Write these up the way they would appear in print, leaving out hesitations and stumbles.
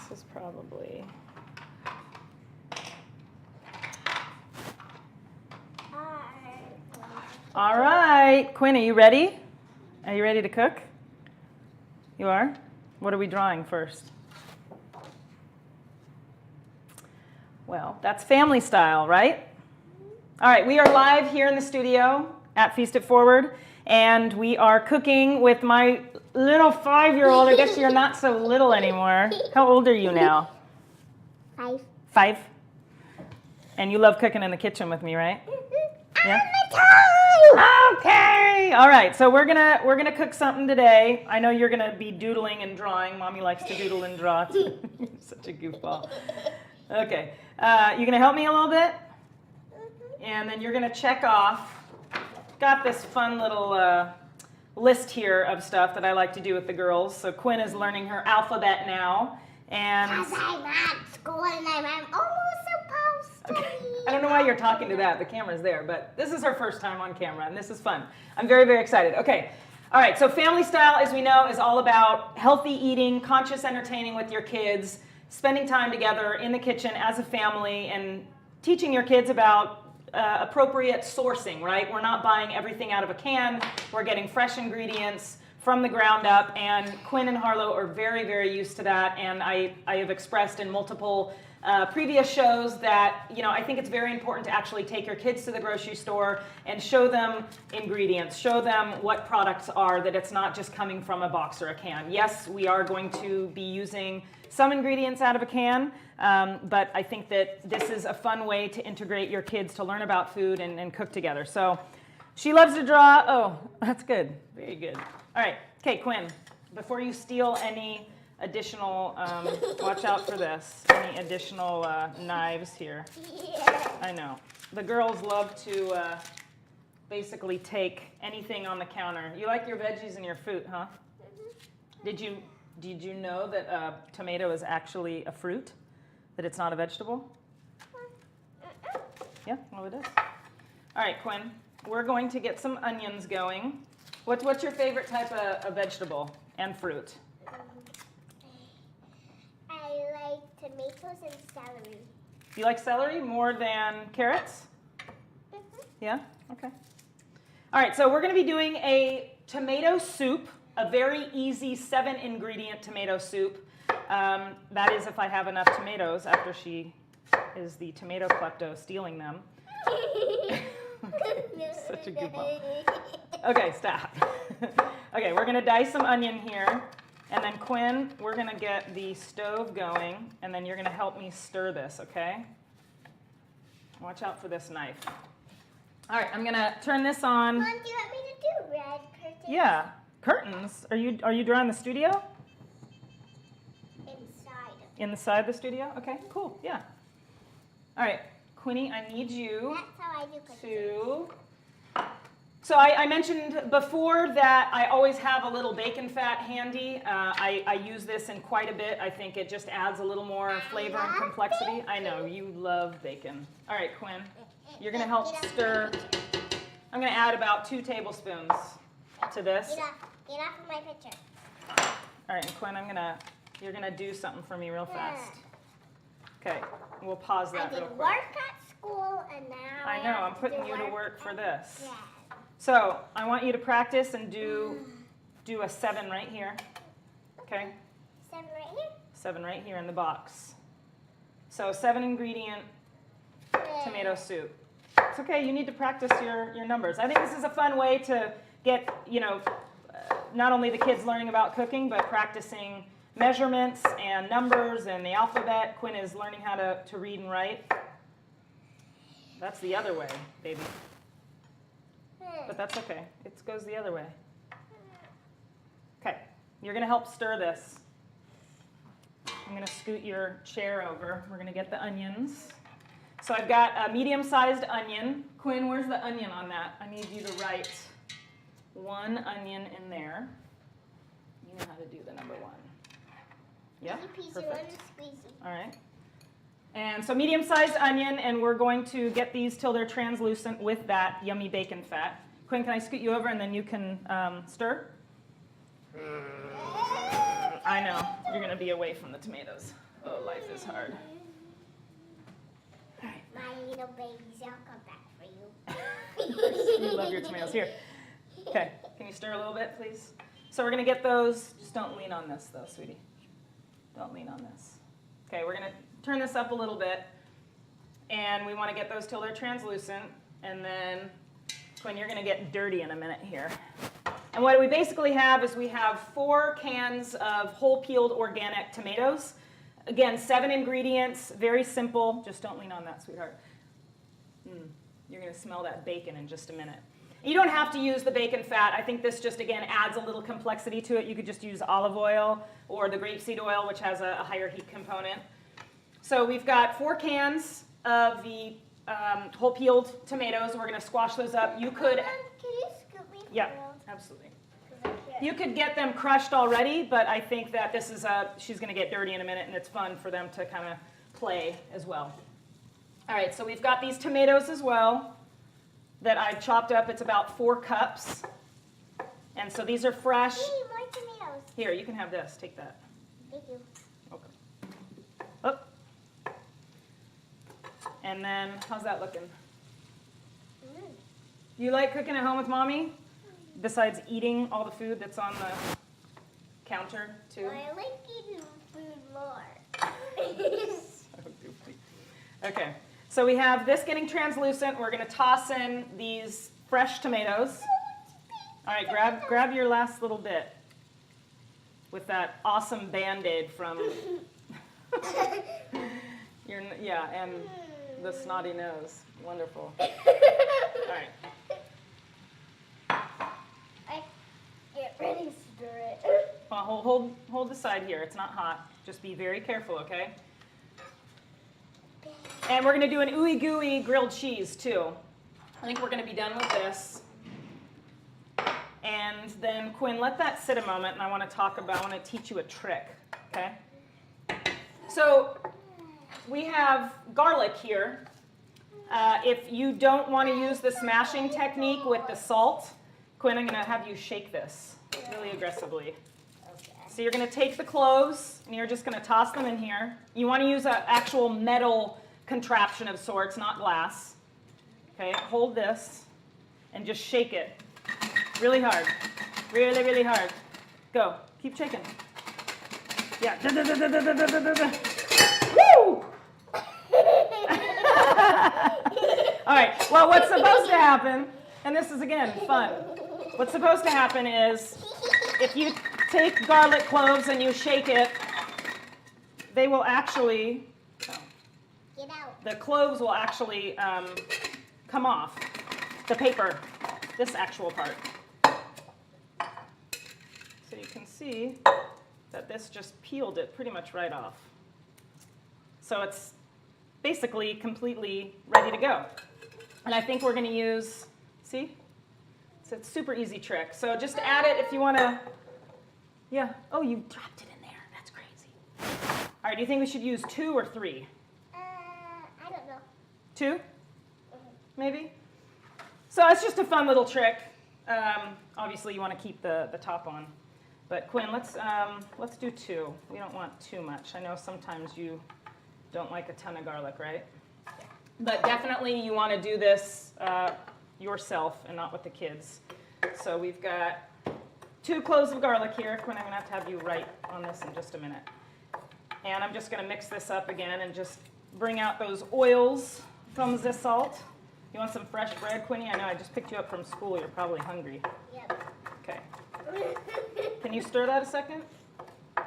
This is probably... All right, Quinn, are you ready? Are you ready to cook? You are? What are we drawing first? Well, that's family style, right? All right, we are live here in the studio at Feast It Forward, and we are cooking with my little 5-year-old. I guess you're not so little anymore. How old are you now? 5. 5? And you love cooking in the kitchen with me, right? Yeah? Okay. All right. So we're gonna cook something today. I know you're gonna be doodling and drawing. Mommy likes to doodle and draw. Such a goofball. Okay. You gonna help me a little bit? And then you're gonna check off. Got this fun little list here of stuff that I like to do with the girls. So Quinn is learning her alphabet now, and Because I'm at school and I'm almost supposed to. okay. I don't know why you're talking to that. The camera's there, but this is her first time on camera, and this is fun. I'm very, very excited. Okay. All right. So family style, as we know, is all about healthy eating, conscious entertaining with your kids, spending time together in the kitchen as a family, and teaching your kids about appropriate sourcing, right? We're not buying everything out of a can. We're getting fresh ingredients from the ground up, and Quinn and Harlow are very, very used to that, and I have expressed in multiple previous shows that, you know, I think it's very important to actually take your kids to the grocery store and show them ingredients, show them what products are, that it's not just coming from a box or a can. Yes, we are going to be using some ingredients out of a can, but I think that this is a fun way to integrate your kids to learn about food and cook together. So she loves to draw. Oh, that's good. Very good. All right. Okay, Quinn, before you steal any additional, watch out for this, any additional knives here. Yeah. I know. The girls love to basically take anything on the counter. You like your veggies and your fruit, huh? Mm-hmm. Did you know that tomato is actually a fruit? That it's not a vegetable? Yeah, well it is. All right, Quinn, we're going to get some onions going. What's your favorite type of vegetable and fruit? I like tomatoes and celery. You like celery more than carrots? Mm-hmm. Yeah? Okay. All right, so we're going to be doing a tomato soup, a very easy 7-ingredient tomato soup. That is if I have enough tomatoes after she is the tomato klepto stealing them. Okay, such a goofball. Okay, stop. Okay, we're going to dice some onion here. And then Quinn, we're going to get the stove going, and then you're going to help me stir this, okay? Watch out for this knife. All right, I'm going to turn this on. Mom, do you want me to do red curtains? Yeah, curtains. Are you drawing the studio? Inside. Inside the studio? Okay, cool, yeah. All right, Quinny, I need you That's how I do curtains. to... So I mentioned before that I always have a little bacon fat handy. I use this in quite a bit. I think it just adds a little more flavor and complexity. I know, you love bacon. All right, Quinn, you're going to help stir. I'm going to add about 2 tablespoons to this. Get off of my picture. All right, and Quinn, you're going to do something for me real fast. Okay, we'll pause that real I did quick. work at school, and now I know, I'm putting you to work for this. Yeah. So I want you to practice and do a 7 right here. Okay? 7 right here. 7 right here in the box. So 7-ingredient tomato soup. It's okay, you need to practice your numbers. I think this is a fun way to get, you know, not only the kids learning about cooking, but practicing measurements and numbers and the alphabet. Quinn is learning how to read and write. That's the other way, baby. But that's okay. It goes the other way. Okay, you're going to help stir this. I'm going to scoot your chair over. We're going to get the onions. So I've got a medium-sized onion. Quinn, where's the onion on that? I need you to write 1 onion in there. You know how to do the number 1. Yeah, perfect. All right. And so medium-sized onion, and we're going to get these till they're translucent with that yummy bacon fat. Quinn, can I scoot you over and then you can stir? I know, you're going to be away from the tomatoes. Oh, life is hard. My little babies, I'll come back for you. You love your tomatoes. Here. Okay, can you stir a little bit, please? So we're going to get those. Just don't lean on this, though, sweetie. Don't lean on this. Okay, we're going to turn this up a little bit. And we want to get those till they're translucent. And then, Quinn, you're going to get dirty in a minute here. And what we basically have is we have 4 cans of whole peeled organic tomatoes. Again, 7 ingredients, very simple. Just don't lean on that, sweetheart. You're going to smell that bacon in just a minute. You don't have to use the bacon fat. I think this just, again, adds a little complexity to it. You could just use olive oil or the grapeseed oil, which has a higher heat component. So we've got 4 cans of the whole peeled tomatoes. We're going to squash those up. You could... Can you scoop me? Yeah, absolutely. You could get them crushed already, but I think that this is she's going to get dirty in a minute, and it's fun for them to kind of play as well. All right, so we've got these tomatoes as well that I've chopped up. It's about 4 cups. And so these are fresh. Hey, more tomatoes. Here, you can have this. Take that. Thank you. Okay. Up. And then, how's that looking? You like cooking at home with Mommy? Besides eating all the food that's on the counter, too? I like eating food more. So goofy. Okay, so we have this getting translucent. We're going to toss in these fresh tomatoes. All right, grab your last little bit with that awesome Band-Aid from yeah, and the snotty nose. Wonderful. All right. Get ready to stir it. Well, hold the side here. It's not hot. Just be very careful, okay? And we're going to do an Ooey Gooey grilled cheese, too. I think we're going to be done with this. And then, Quinn, let that sit a moment, and I want to teach you a trick, okay? So we have garlic here. If you don't want to use the smashing technique with the salt, Quinn, I'm going to have you shake this really aggressively. Okay. So you're going to take the cloves, and you're just going to toss them in here. You want to use an actual metal contraption of sorts, not glass. Okay, hold this, and just shake it really hard. Really, really hard. Go. Keep shaking. Yeah. Woo! All right, well, what's supposed to happen, and this is, again, fun. What's supposed to happen is if you take garlic cloves and you shake it, they will actually, Get out. the cloves will actually come off the paper, this actual part. So you can see that this just peeled it pretty much right off. So it's basically completely ready to go. And I think we're going to use, see? So it's a super easy trick. So just add it if you want to, yeah. Oh, you dropped it in there. That's crazy. All right, do you think we should use 2 or 3? I don't know. 2? Maybe? So it's just a fun little trick. Obviously, you want to keep the top on. But Quinn, let's do 2. We don't want too much. I know sometimes you don't like a ton of garlic, right? But definitely you want to do this yourself and not with the kids. So we've got 2 cloves of garlic here. Quinn, I'm going to have you write on this in just a minute. And I'm just going to mix this up again and just bring out those oils from the salt. You want some fresh bread, Quinny? I know I just picked you up from school. You're probably hungry. Yep. Okay. Can you stir that a second? Where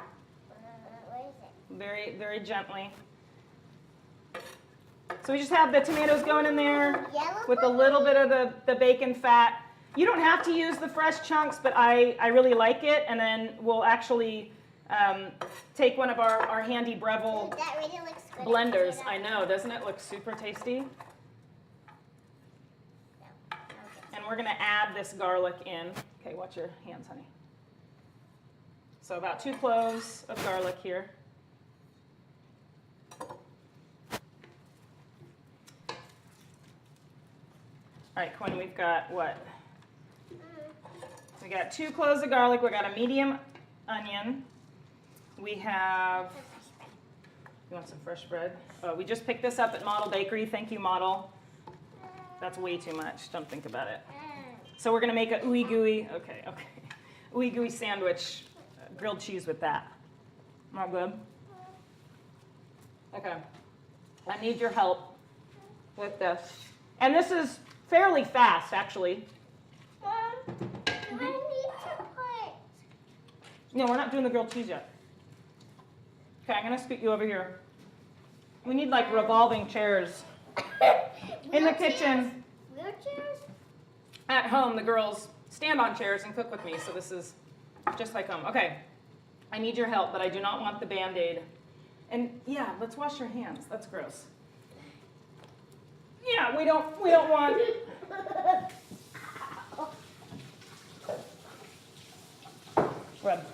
is it? Very, very gently. So we just have the tomatoes going in there Yellow with a little bit of the bacon fat. You don't have to use the fresh chunks, but I really like it. And then we'll actually take one of our handy Breville That really looks good. blenders. I know, doesn't it look super tasty? And we're going to add this garlic in. Okay, watch your hands, honey. So about 2 cloves of garlic here. All right, Quinn, we've got what? So we got 2 cloves of garlic. We got a medium onion. We have You want some fresh bread? Oh, we just picked this up at Model Bakery. Thank you, Model. That's way too much. Don't think about it. So we're going to make a Ooey Gooey. Okay. Ooey Gooey sandwich, grilled cheese with that. Not good? Okay. I need your help with this. And this is fairly fast, actually. Mom, do I need to put... No, we're not doing the grilled cheese yet. Okay, I'm going to scoot you over here. We need like revolving chairs. In the kitchen. Wheelchairs? At home, the girls stand on chairs and cook with me, so this is just like home. Okay, I need your help, but I do not want the Band-Aid. And yeah, let's wash your hands. That's gross. Yeah, we don't want... Rub.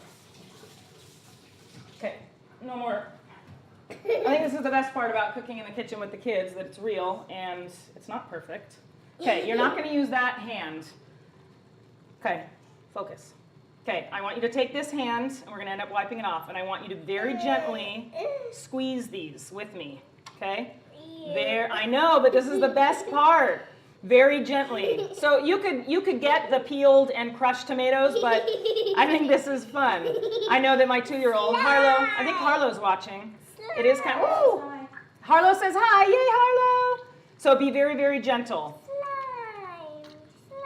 Okay, no more. I think this is the best part about cooking in the kitchen with the kids, that it's real and it's not perfect. Okay, you're not going to use that hand. Okay, focus. Okay, I want you to take this hand, and we're going to end up wiping it off, and I want you to very gently squeeze these with me, okay? There, I know, but this is the best part. Very gently. So you could get the peeled and crushed tomatoes, but I think this is fun. I know that my 2-year-old, Harlow, I think Harlow's watching. It is kind of, woo! Harlow says hi, yay Harlow! So be very, very gentle.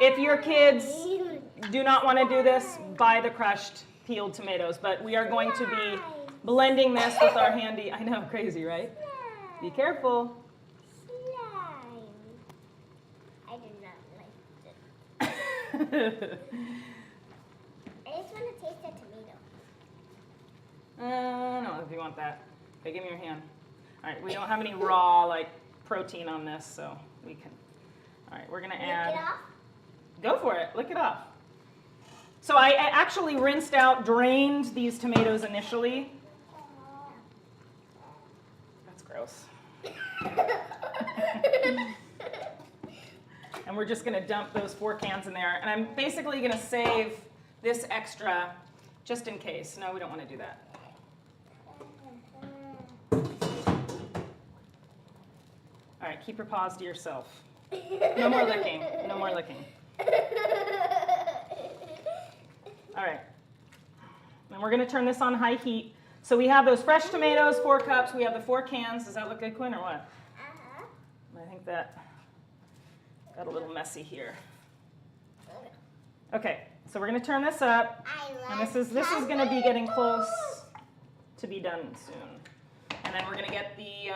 If your kids do not want to do this, buy the crushed peeled tomatoes, but we are going to be blending this with our handy, I know, crazy, right? Be careful. I do not like it. I just want to taste the tomato. No, if you want that. Okay, give me your hand. All right, we don't have any raw, like, protein on this, so we can. All right, we're going to add. Lick it off? Go for it. Lick it off. So I actually rinsed out, drained these tomatoes initially. That's gross. And we're just going to dump those 4 cans in there. And I'm basically going to save this extra just in case. No, we don't want to do that. All right, keep your paws to yourself. No more licking. No more licking. All right. And we're going to turn this on high heat. So we have those fresh tomatoes, 4 cups. We have the 4 cans. Does that look good, Quinn, or what? Uh-huh. I think that got a little messy here. Okay, so we're going to turn this up. And this is going to be getting close to be done soon. And then we're going to get the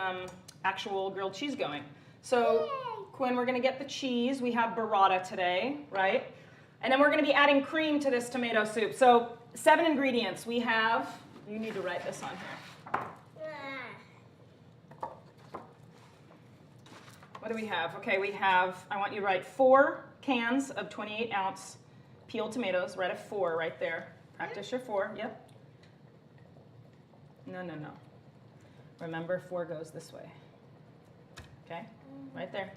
actual grilled cheese going. So, Quinn, we're going to get the cheese. We have burrata today, right? And then we're going to be adding cream to this tomato soup. So 7 ingredients. We have, you need to write this on here. What do we have? Okay, we have, I want you to write 4 cans of 28-ounce peeled tomatoes. Write a 4 right there. Practice your 4. Yep. No. Remember, 4 goes this way. Okay, right there.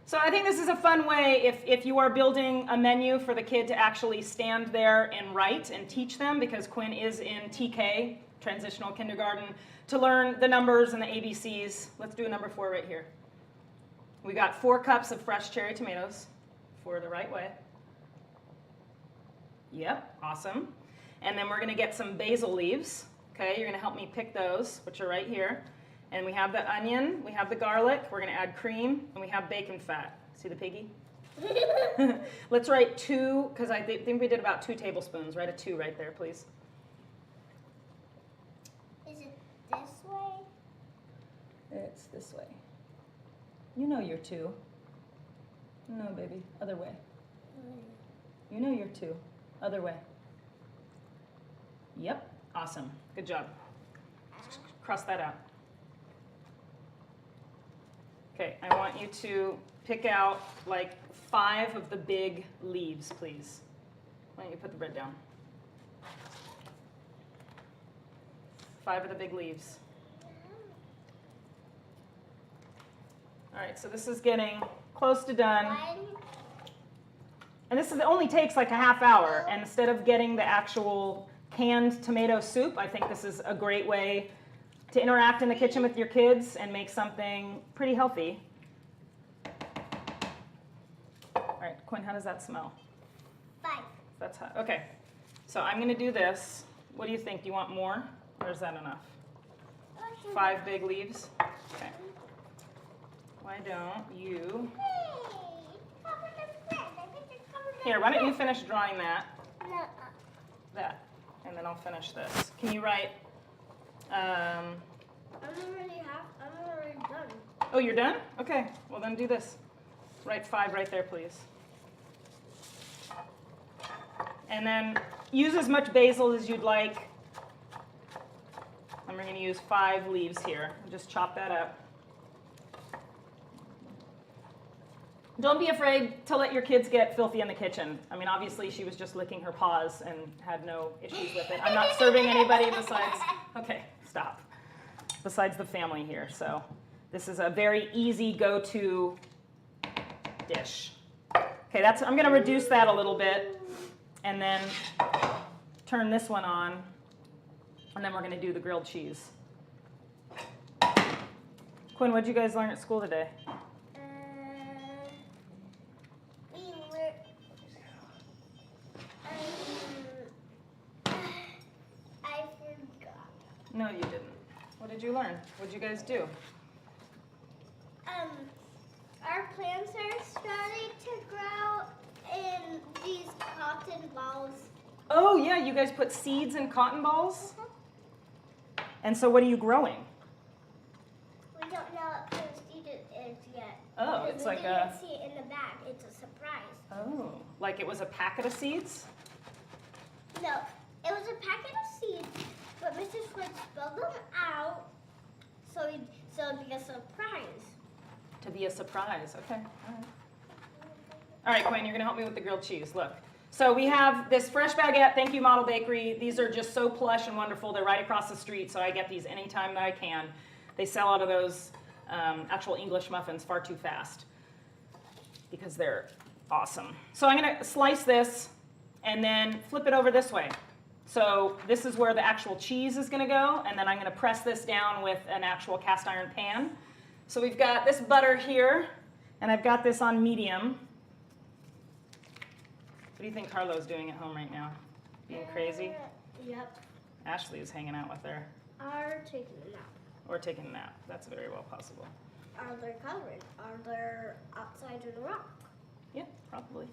So I think this is a fun way if you are building a menu for the kid to actually stand there and write and teach them, because Quinn is in TK, transitional kindergarten, to learn the numbers and the ABCs. Let's do a number 4 right here. We got 4 cups of fresh cherry tomatoes, 4 the right way. Yep, awesome. And then we're going to get some basil leaves. Okay, you're going to help me pick those, which are right here. And we have the onion, we have the garlic, we're going to add cream, and we have bacon fat. See the piggy? Let's write 2, because I think we did about 2 tablespoons. Write a 2 right there, please. Is it this way? It's this way. You know you're 2. No, baby, other way. You know you're 2. Other way. Yep, awesome. Good job. Cross that out. Okay, I want you to pick out like 5 of the big leaves, please. Why don't you put the bread down? 5 of the big leaves. All right, so this is getting close to done. And this only takes like a half hour. And instead of getting the actual canned tomato soup, I think this is a great way to interact in the kitchen with your kids and make something pretty healthy. All right, Quinn, how does that smell? 5. That's hot. Okay, so I'm going to do this. What do you think? Do you want more, or is that enough? 5 big leaves? Okay. Why don't you... Here, why don't you finish drawing that? That. And then I'll finish this. Can you write... I'm already done. Oh, you're done? Okay. Well, then do this. Write 5 right there, please. And then use as much basil as you'd like. And we're going to use 5 leaves here. Just chop that up. Don't be afraid to let your kids get filthy in the kitchen. I mean, obviously, she was just licking her paws and had no issues with it. I'm not serving anybody besides, okay, stop, besides the family here. So this is a very easy go-to dish. Okay, I'm going to reduce that a little bit and then turn this one on, and then we're going to do the grilled cheese. Quinn, what did you guys learn at school today? No, you didn't. What did you learn? What did you guys do? Our plants are starting to grow in these cotton balls. Oh, yeah, you guys put seeds in cotton balls? And so what are you growing? We don't know what kind of seed it is yet. Oh, it's like we didn't see it in the bag. It's a surprise. Oh, like it was a packet of seeds? No, it was a packet of seeds, but Mrs. Fritz spelled them out so it'd be a surprise. To be a surprise. Okay. All right. All right, Quinn, you're going to help me with the grilled cheese. Look. So we have this fresh baguette. Thank you, Model Bakery. These are just so plush and wonderful. They're right across the street, so I get these anytime that I can. They sell out of those actual English muffins far too fast because they're awesome. So I'm going to slice this and then flip it over this way. So this is where the actual cheese is going to go, and then I'm going to press this down with an actual cast iron pan. So we've got this butter here, and I've got this on medium. What do you think Carlo's doing at home right now? Being crazy? Yep. Ashley is hanging out with her. Are taking a nap. Or taking a nap. That's very well possible. Are they coloring? Are they outside in the rock? Yeah, probably.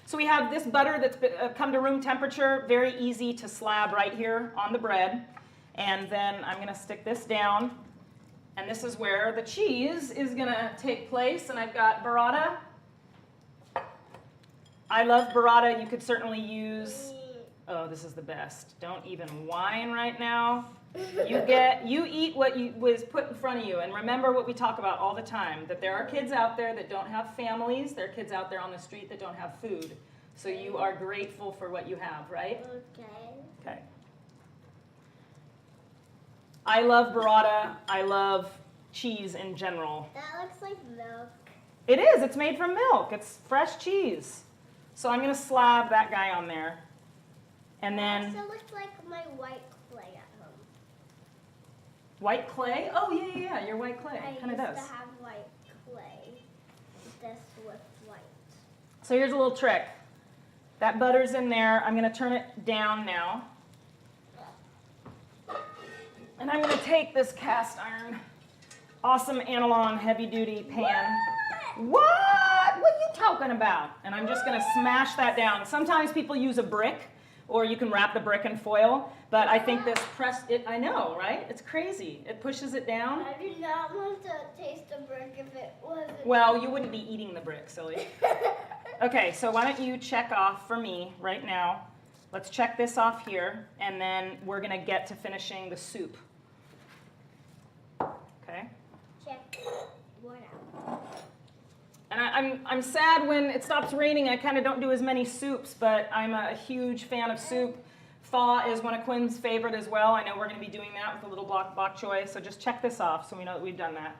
So we have this butter that's come to room temperature, very easy to slab right here on the bread. And then I'm going to stick this down. And this is where the cheese is going to take place. And I've got burrata. I love burrata. You could certainly use, oh, this is the best. Don't even whine right now. You eat what was put in front of you. And remember what we talk about all the time, that there are kids out there that don't have families. There are kids out there on the street that don't have food. So you are grateful for what you have, right? Okay. Okay. I love burrata. I love cheese in general. That looks like milk. It is. It's made from milk. It's fresh cheese. So I'm going to slab that guy on there. And then... It also looks like my white clay at home. White clay? Oh, yeah. Your white clay. I Kind of does. used to have white clay. This with white. So here's a little trick. That butter's in there. I'm going to turn it down now. And I'm going to take this cast iron, awesome Analon heavy-duty pan. What? What are you talking about? And I'm just going to smash that down. Sometimes people use a brick, or you can wrap the brick in foil. But I think this I know, right? It's crazy. It pushes it down. I do not want to taste the brick if it wasn't. Well, you wouldn't be eating the brick, silly. Okay, so why don't you check off for me right now. Let's check this off here, and then we're going to get to finishing the soup. Okay? Check one out. And I'm sad when it stops raining. I kind of don't do as many soups, but I'm a huge fan of soup. Pho is one of Quinn's favorite as well. I know we're going to be doing that with a little bok choy, so just check this off so we know that we've done that.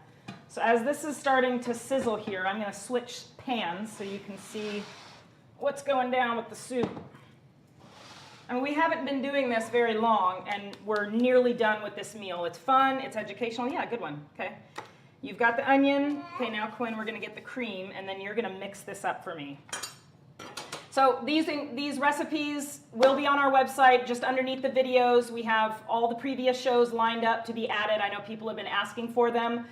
So as this is starting to sizzle here, I'm going to switch pans so you can see what's going down with the soup. I mean, we haven't been doing this very long, and we're nearly done with this meal. It's fun, it's educational. Yeah, good one. Okay. You've got the onion. Okay, now Quinn, we're going to get the cream, and then you're going to mix this up for me. So these recipes will be on our website. Just underneath the videos, we have all the previous shows lined up to be added. I know people have been asking for them.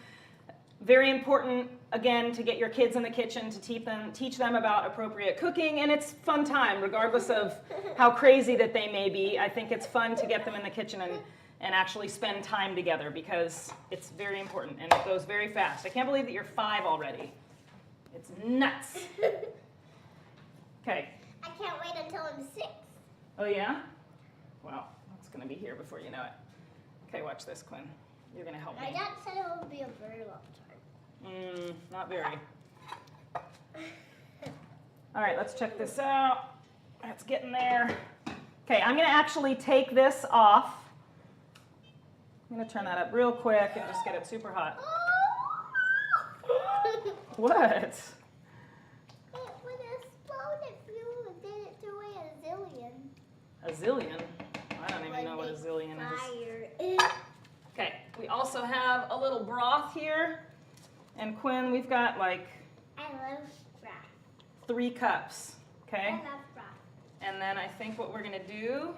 Very important, again, to get your kids in the kitchen, to teach them about appropriate cooking, and it's fun time, regardless of how crazy that they may be. I think it's fun to get them in the kitchen and actually spend time together, because it's very important, and it goes very fast. I can't believe that you're 5 already. It's nuts. Okay. I can't wait until I'm 6. Oh, yeah? Well, it's going to be here before you know it. Okay, watch this, Quinn. You're going to help My me. dad said it would be a very long time. Not very. All right, let's check this out. It's getting there. Okay, I'm going to actually take this off. I'm going to turn that up real quick and just get it super hot. What? It would explode if you did it to a zillion. A zillion? I don't even know what a zillion is. Okay, we also have a little broth here. And Quinn, we've got like I love broth. 3 cups, okay? I love broth. And then I think what we're gonna do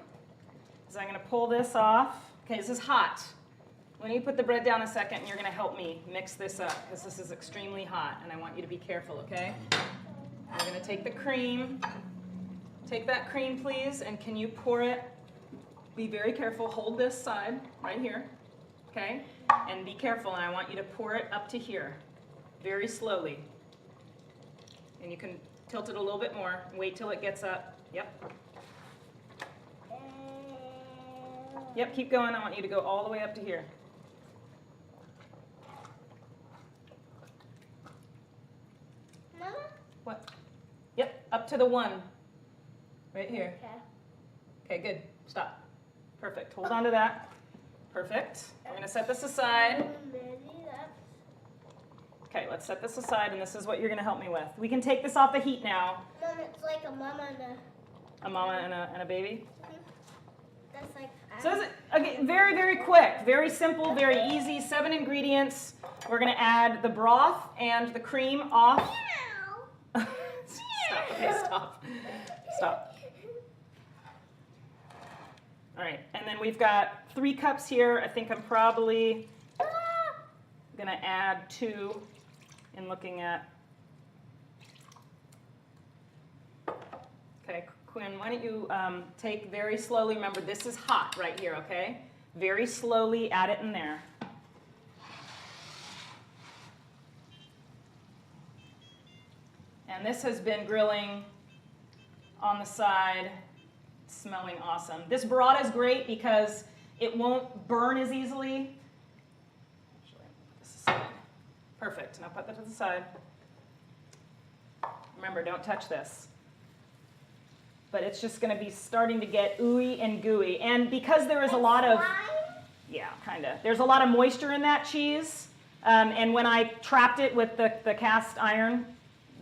is I'm gonna pull this off. Okay, this is hot. When you put the bread down a second, you're gonna help me mix this up, because this is extremely hot, and I want you to be careful, okay? I'm gonna take the cream. Take that cream, please, and can you pour it? Be very careful, hold this side right here, okay? And be careful, and I want you to pour it up to here, very slowly. And you can tilt it a little bit more, wait till it gets up. Yep. Yep, keep going. I want you to go all the way up to here. Mama? What? Yep, up to the 1. Right here. Okay. Okay, good. Stop. Perfect. Hold on to that. Perfect. We're going to set this aside. Okay, let's set this aside, and this is what you're going to help me with. We can take this off the heat now. Mom, it's like a mama and A mama and a baby. that's like. So this is, again, very, very quick, very simple, very easy. 7 ingredients. We're going to add the broth and the cream off. Meow. Stop. Okay, stop. Stop. All right, and then we've got 3 cups here. I think I'm probably going to add 2 in looking at. Okay, Quinn, why don't you take very slowly. Remember, this is hot right here, okay? Very slowly add it in there. And this has been grilling on the side, smelling awesome. This broth is great because it won't burn as easily. Actually, put this aside. Perfect. Now put that to the side. Remember, don't touch this. But it's just going to be starting to get ooey and gooey. And because there is a lot of, yeah, kind of. There's a lot of moisture in that cheese. And when I trapped it with the cast iron,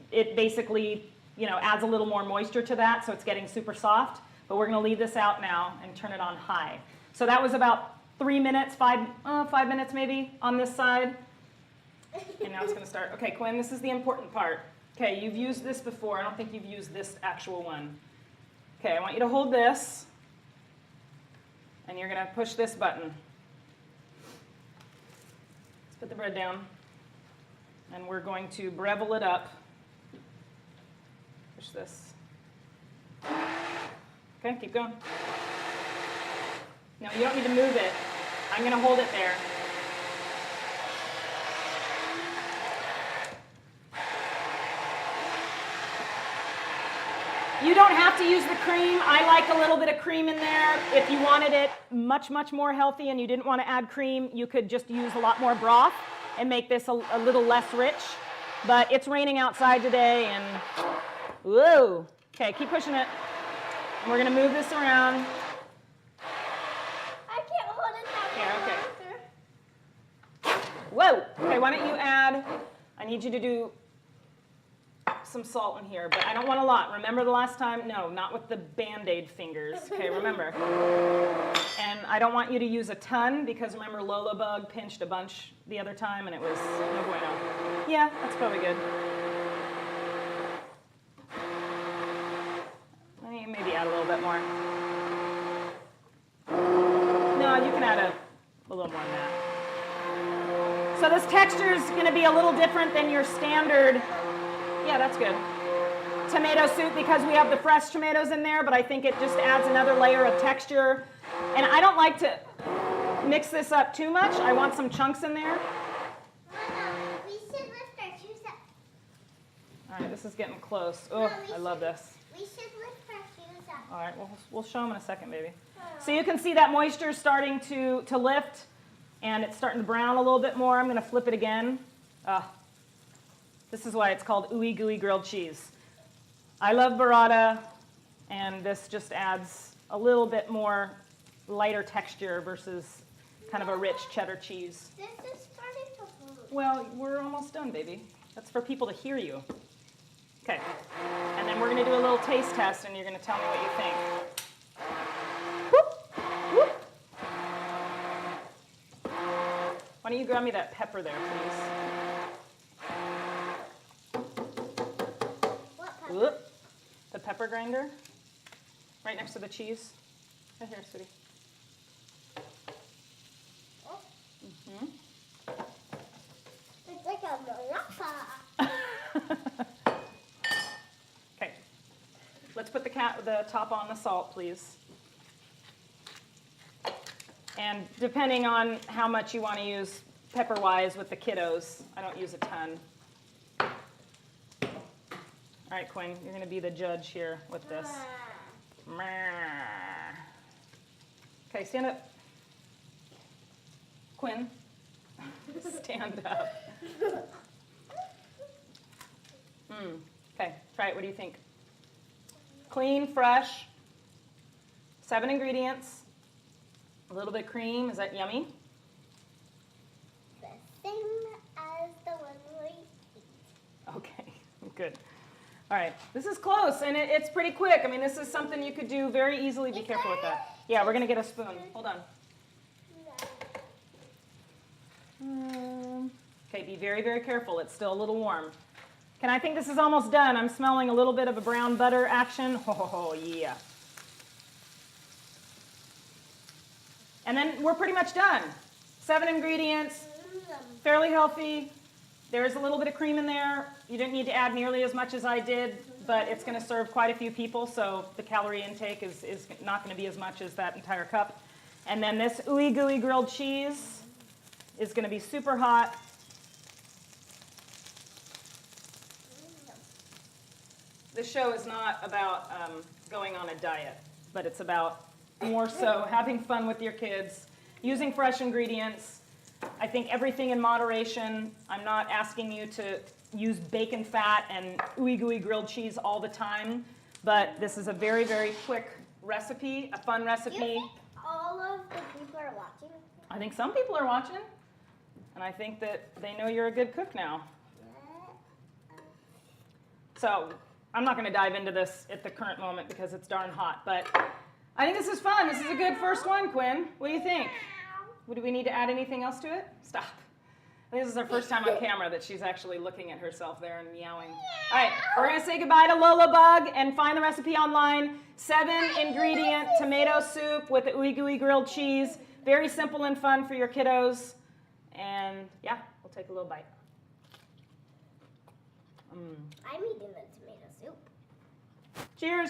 it basically, adds a little more moisture to that, so it's getting super soft. But we're going to leave this out now and turn it on high. So that was about 3 minutes, 5 minutes maybe on this side. And now it's going to start. Okay, Quinn, this is the important part. Okay, you've used this before. I don't think you've used this actual one. Okay, I want you to hold this, and you're going to push this button. Let's put the bread down, and we're going to Breville it up. Push this. Okay, keep going. No, you don't need to move it. I'm going to hold it there. You don't have to use the cream. I like a little bit of cream in there. If you wanted it much, much more healthy and you didn't want to add cream, you could just use a lot more broth and make this a little less rich. But it's raining outside today, and whoa. Okay, keep pushing it. And we're going to move this around. I can't hold it down. Here, okay. Whoa. Okay, why don't you add, I need you to do some salt in here, but I don't want a lot. Remember the last time? No, not with the Band-Aid fingers. Okay, remember. And I don't want you to use a ton because remember Lola Bug pinched a bunch the other time and it was no bueno. Yeah, that's probably good. Maybe add a little bit more. No, you can add a little more than that. So this texture is going to be a little different than your standard. Yeah, that's good. Tomato soup because we have the fresh tomatoes in there, but I think it just adds another layer of texture. And I don't like to mix this up too much. I want some chunks in there. Mama, we should lift our shoes up. All right, this is getting close. Oh, I love this. We should lift our shoes up. All right, we'll show them in a second, baby. So you can see that moisture is starting to lift, and it's starting to brown a little bit more. I'm going to flip it again. This is why it's called Ooey Gooey grilled cheese. I love burrata, and this just adds a little bit more lighter texture versus kind of a rich cheddar cheese. This is starting to hold. Well, we're almost done, baby. That's for people to hear you. Okay, and then we're going to do a little taste test, and you're going to tell me what you think. Whoop, whoop. Why don't you grab me that pepper there, please? What pepper? Whoop. The pepper grinder, right next to the cheese. Right here, sweetie. Oh. Mm-hmm. It's like a maraca. Okay, let's put the top on the salt, please. And depending on how much you want to use pepper-wise with the kiddos, I don't use a ton. All right, Quinn, you're going to be the judge here with this. Okay, stand up. Quinn, stand up. Okay, try it. What do you think? Clean, fresh, 7 ingredients, a little bit of cream. Is that yummy? The same as the one we eat. Okay, good. All right, this is close, and it's pretty quick. I mean, this is something you could do very easily. Be careful with that. Yeah, we're going to get a spoon. Hold on. Okay, be very, very careful. It's still a little warm. I think this is almost done. I'm smelling a little bit of a brown butter action. Oh, yeah. And then we're pretty much done. 7 ingredients, fairly healthy. There's a little bit of cream in there. You didn't need to add nearly as much as I did, but it's going to serve quite a few people, so the calorie intake is not going to be as much as that entire cup. And then this Ooey Gooey grilled cheese is going to be super hot. This show is not about going on a diet, but it's about more so having fun with your kids, using fresh ingredients. I think everything in moderation. I'm not asking you to use bacon fat and Ooey Gooey grilled cheese all the time, but this is a very, very quick recipe, a fun recipe. Do you think all of the people are watching? I think some people are watching, and I think that they know you're a good cook now. So I'm not going to dive into this at the current moment because it's darn hot, but I think this is fun. This is a good first one, Quinn. What do you think? Do we need to add anything else to it? Stop. I think this is our first time on camera that she's actually looking at herself there and meowing. All right, we're going to say goodbye to Lola Bug and find the recipe online. 7-ingredient tomato soup with the Ooey Gooey grilled cheese. Very simple and fun for your kiddos. And yeah, we'll take a little bite. I'm eating the tomato soup. Cheers.